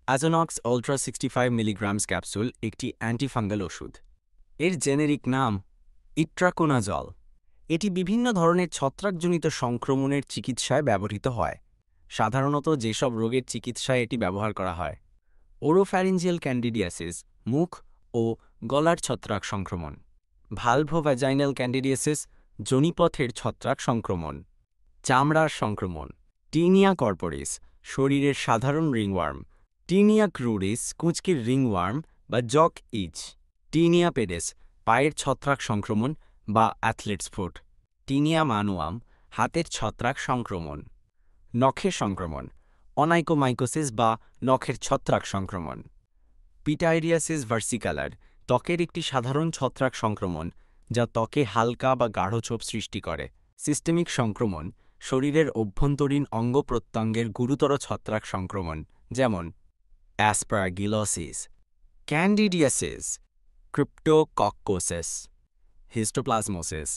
অ্যাজোনক্স ultra 65 milligrams capsule একটি antifungal ওষুধ। এর জেনেরিক নাম ইট্রাকোনাজল। এটি বিভিন্ন ধরনের ছত্রাকজনিত সংক্রমণের চিকিৎসায় ব্যবহৃত হয়। সাধারণত যেসব রোগের চিকিৎসায় এটি ব্যবহার করা হয়: ওরোফ্যারিঞ্জিয়াল ক্যান্ডিডিয়াসিস, মুখ ও গলার ছত্রাক সংক্রমণ; ভালভোভ্যাজাইনাল ক্যান্ডিডিয়াসিস, যোনিপথের ছত্রাক সংক্রমণ; চামড়ার সংক্রমণ; টিনিয়া কর্পোরিস, শরীরের সাধারণ রিংওয়ার্ম; টিনিয়া ক্রুরিস, কুঁচকির রিংওয়ার্ম বা জক ইচ; টিনিয়া পেডেস, পায়ের ছত্রাক সংক্রমণ বা অ্যাথলেটস ফুট; টিনিয়া মানুয়াম, হাতের ছত্রাক সংক্রমণ; নখের সংক্রমণ, অনাইকোমাইকোসিস বা নখের ছত্রাক সংক্রমণ; পিটাইরিয়াসিস ভার্সিকালার, ত্বকের একটি সাধারণ ছত্রাক সংক্রমণ যা ত্বকে হালকা বা গাঢ় ছোপ সৃষ্টি করে; সিস্টেমিক সংক্রমণ, শরীরের অভ্যন্তরীণ অঙ্গ-প্রত্যঙ্গের গুরুতর ছত্রাক সংক্রমণ যেমন অ্যাসপারগিলোসিস; ক্যান্ডিডিয়াসিস, ক্রিপ্টোকক্কোসিস, হিস্টোপ্লাজমোসিস।